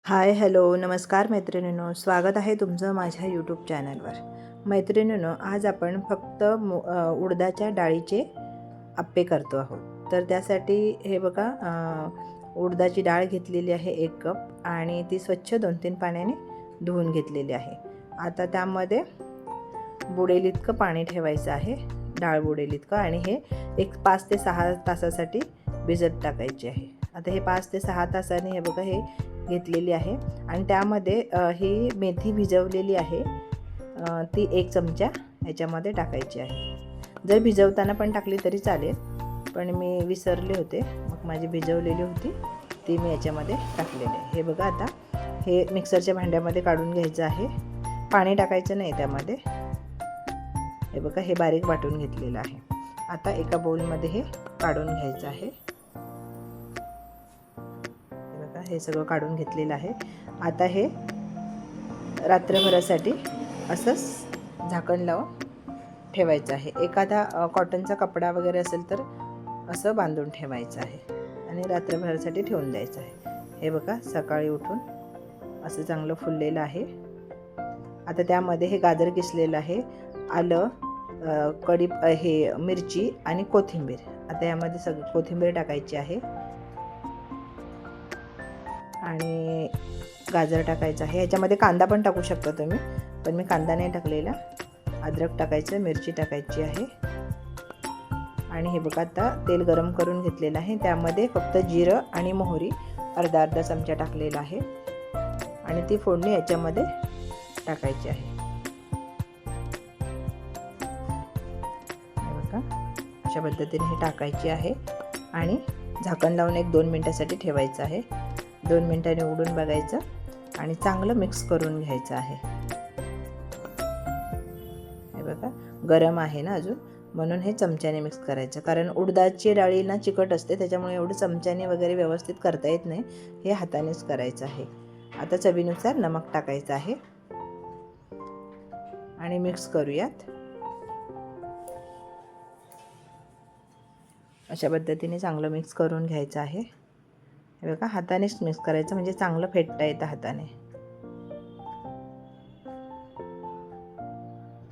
Hi hello नमस्कार मैत्रिणींनो, स्वागत आहे तुमचं माझ्या यूट्यूब चॅनलवर. मैत्रिणींनो, आज आपण फक्त उडदाच्या डाळीचे आप्पे करतो आहोत. तर त्यासाठी हे बघा, उडदाची डाळ घेतलेली आहे 1 कप आणि ती स्वच्छ 2-3 पाण्याने धुवून घेतलेली आहे. आता त्यामध्ये बुडेल इतकं पाणी ठेवायचं आहे, डाळ बुडेल इतकं, आणि हे 5 ते 6 तासासाठी भिजत टाकायचे आहे. आता हे 5 ते 6 तासाने हे बघा हे घेतलेली आहे आणि त्यामध्ये ही मेथी भिजवलेली आहे, ती 1 चमचा याच्यामध्ये टाकायची आहे. जर भिजवताना पण टाकली तरी चालेल, पण मी विसरले होते, मग माझी भिजवलेली होती ती मी याच्यामध्ये टाकलेली आहे. हे बघा, आता हे मिक्सरच्या भांड्यामध्ये काढून घ्यायचं आहे, पाणी टाकायचं नाही त्यामध्ये. हे बघा, हे बारीक वाटून घेतलेलं आहे. आता एका बाउलमध्ये हे काढून घ्यायचं आहे. हे सगळं काढून घेतलेलं आहे. आता हे रात्रभरासाठी असंच झाकण लावून ठेवायचं आहे. एखादा कॉटनचा कपडा वगैरे असेल तर असं बांधून ठेवायचं आहे आणि रात्रभरासाठी ठेवून द्यायचं आहे. हे बघा, सकाळी उठून असं चांगलं फुललेलं आहे. आता त्यामध्ये हे गाजर किसलेलं आहे, आलं, हे मिरची आणि कोथिंबीर. आता यामध्ये सगळं कोथिंबीर टाकायची आहे आणि गाजर टाकायचं आहे. याच्यामध्ये कांदा पण टाकू शकता तुम्ही, पण मी कांदा नाही टाकलेला. अद्रक टाकायचं, मिरची टाकायची आहे. आणि हे बघा, आता तेल गरम करून घेतलेलं आहे, त्यामध्ये फक्त जिरं आणि मोहरी अर्धा चमचा टाकलेला आहे आणि ती फोडणी याच्यामध्ये टाकायची आहे. हे बघा, अशा पद्धतीने हे टाकायची आहे आणि झाकण लावून 1-2 मिनिटासाठी ठेवायचं आहे. 2 मिनिटांनी उघडून बघायचं आणि चांगलं मिक्स करून घ्यायचं आहे. हे बघा, गरम आहे ना अजून, म्हणून हे चमच्याने मिक्स करायचं, कारण उडदाची डाळी ना चिकट असते, त्याच्यामुळे एवढं चमच्याने वगैरे व्यवस्थित करता येत नाही. हे हातानेच करायचं आहे. आता चवीनुसार नमक टाकायचं आहे आणि मिक्स करूयात. अशा पद्धतीने चांगलं मिक्स करून घ्यायचं आहे. हे बघा, हातानेच मिक्स करायचं, म्हणजे चांगलं फेटता येतं हाताने.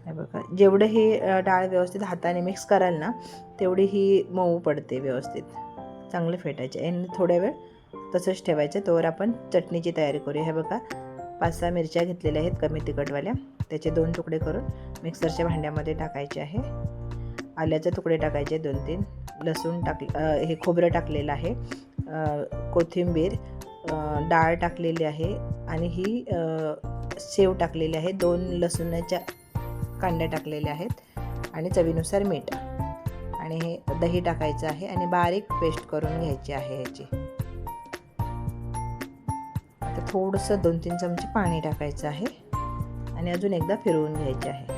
हे बघा, जेवढं ही डाळ व्यवस्थित हाताने मिक्स कराल ना, तेवढी ही मऊ पडते व्यवस्थित. चांगलं फेटायचे आणि थोड्या वेळ तसंच ठेवायचं. तोवर आपण चटणीची तयारी करूया. हे बघा, 5-6 मिरच्या घेतलेल्या आहेत कमी तिखटवाल्या, त्याचे 2 तुकडे करून मिक्सरच्या भांड्यामध्ये टाकायचे आहे. आल्याचे तुकडे टाकायचे 2-3, लसूण हे खोबरं टाकलेलं आहे, कोथिंबीर, डाळ टाकलेली आहे आणि ही शेव टाकलेली आहे. 2 लसूणाच्या कांड्या टाकलेल्या आहेत आणि चवीनुसार मीठ आणि हे दही टाकायचं आहे आणि बारीक पेस्ट करून घ्यायची आहे ह्याची. आता थोडंसं 2-3 चमचे पाणी टाकायचं आहे आणि अजून एकदा फिरवून घ्यायचे आहे.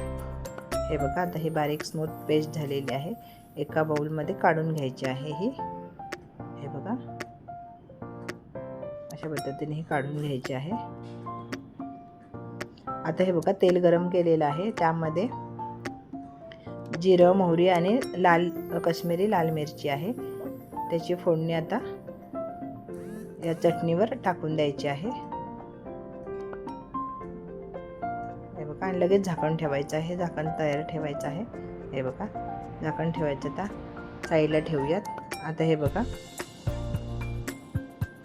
हे बघा, आता ही बारीक स्मूथ पेस्ट झालेली आहे. एका बाउलमध्ये काढून घ्यायची आहे ही. हे बघा, अशा पद्धतीने ही काढून घ्यायची आहे. आता हे बघा, तेल गरम केलेलं आहे, त्यामध्ये जिरं, मोहरी आणि काश्मीरी लाल मिरची आहे, त्याची फोडणी आता या चटणीवर टाकून द्यायची आहे. हे बघा, आणि लगेच झाकण ठेवायचं आहे. झाकण तयार ठेवायचं आहे. हे बघा, झाकण ठेवायचं, आता साईडला ठेवूयात. आता हे बघा,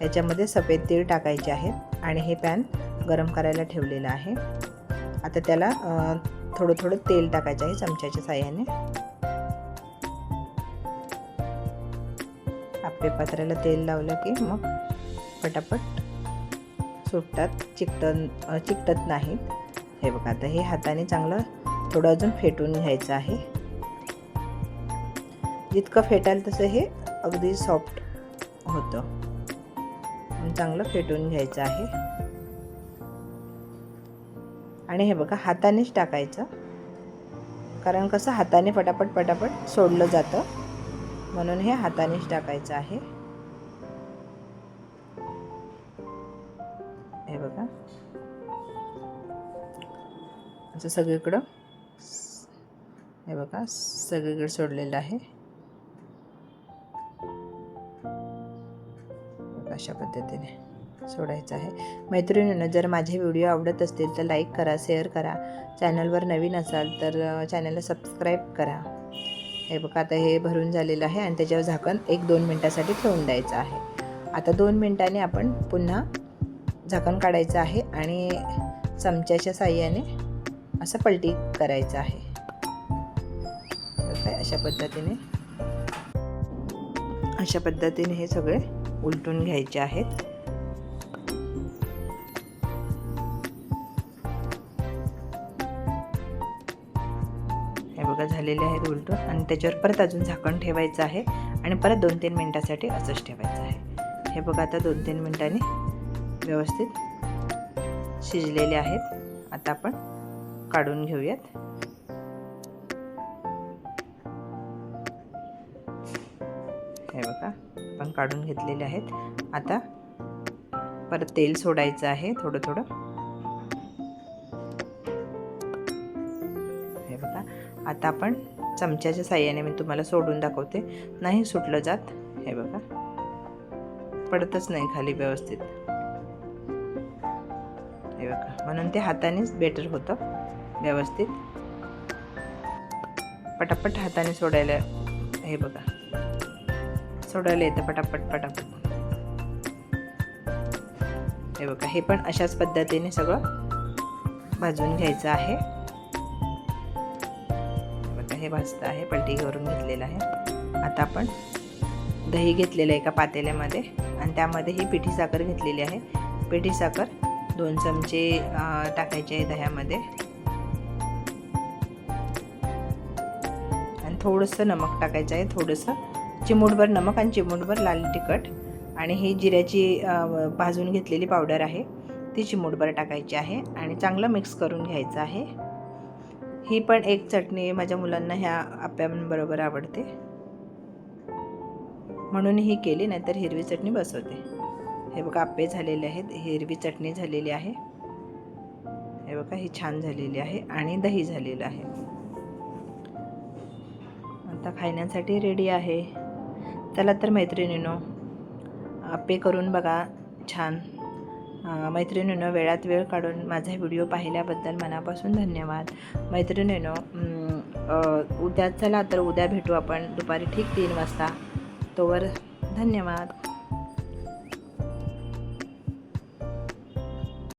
याच्यामध्ये सफेद तीळ टाकायचे आहेत आणि हे पॅन गरम करायला ठेवलेलं आहे. आता त्याला थोडं थोडं तेल टाकायचं आहे चमच्याच्या साहाय्याने. आप्पे पात्राला तेल लावलं की मग पटापट सुटतात, चिकटत नाहीत. हे बघा, आता हे हाताने चांगलं थोडं अजून फेटून घ्यायचं आहे. जितकं फेटाल तसं हे अगदी सॉफ्ट होतं. चांगलं फेटून घ्यायचं आहे आणि हे बघा, हातानेच टाकायचं, कारण कसं हाताने पटापट सोडलं जातं, म्हणून हे हातानेच टाकायचं आहे. हे बघा, असं सगळीकडं, हे बघा, सगळीकडे सोडलेलं आहे. अशा पद्धतीने सोडायचं आहे. मैत्रिणींनो, जर माझे व्हिडिओ आवडत असतील तर लाईक करा, शेअर करा. चॅनलवर नवीन असाल तर चॅनलला सबस्क्राईब करा. हे बघा आता हे भरून झालेलं आहे आणि त्याच्यावर झाकण 1-2 मिनटासाठी ठेवून द्यायचं आहे. आता 2 मिनटांनी आपण पुन्हा झाकण काढायचं आहे आणि चमच्याच्या साहाय्याने असं पलटी करायचं आहे. अशा पद्धतीने हे सगळे उलटून घ्यायचे आहेत. हे बघा झालेले आहेत उलटून आणि त्याच्यावर परत अजून झाकण ठेवायचं आहे आणि परत 2-3 मिनटासाठी असंच ठेवायचं आहे. हे बघा आता 2-3 मिनटांनी व्यवस्थित शिजलेले आहेत. आता आपण काढून घेऊयात. हे बघा आपण काढून घेतलेले आहेत. आता परत तेल सोडायचं आहे थोडं थोडं. हे बघा आता आपण चमच्याच्या साहाय्याने मी तुम्हाला सोडून दाखवते. नाही सुटलं जात. हे बघा पडतच नाही खाली व्यवस्थित. हे बघा म्हणून ते हातानेच बेटर होतं व्यवस्थित. पटापट हाताने सोडायला. हे बघा सोडायला येतं पटापट. हे बघा हे पण अशाच पद्धतीने सगळं भाजून घ्यायचं आहे. बघा हे भाजतं आहे, पलटी करून घेतलेलं आहे. आता आपण दही घेतलेलं आहे एका पातेल्यामध्ये आणि त्यामध्ये ही पिठी साखर घेतलेली आहे. पिठी साखर 2 चमचे टाकायचे आहे दह्यामध्ये आणि थोडंसं नमक टाकायचं आहे. थोडंसं चिमूटभर नमक आणि चिमूटभर लाल तिखट आणि ही जिऱ्याची भाजून घेतलेली पावडर आहे ती चिमूटभर टाकायची आहे आणि चांगलं मिक्स करून घ्यायचं आहे. ही पण एक चटणी माझ्या मुलांना ह्या आप्यांबरोबर आवडते म्हणून ही केली, नाहीतर हिरवी चटणी बसवते. हे बघा आप्पे झालेले आहेत. हिरवी चटणी झालेली आहे. हे बघा ही छान झालेली आहे आणि दही झालेलं आहे. आता खाण्यासाठी रेडी आहे. चला तर मैत्रिणींनो आप्पे करून बघा छान. मैत्रिणींनो वेळात वेळ काढून माझा व्हिडिओ पाहिल्याबद्दल मनापासून धन्यवाद. मैत्रिणींनो उद्या चला तर उद्या भेटू आपण दुपारी ठीक 3 वाजता. तोवर धन्यवाद.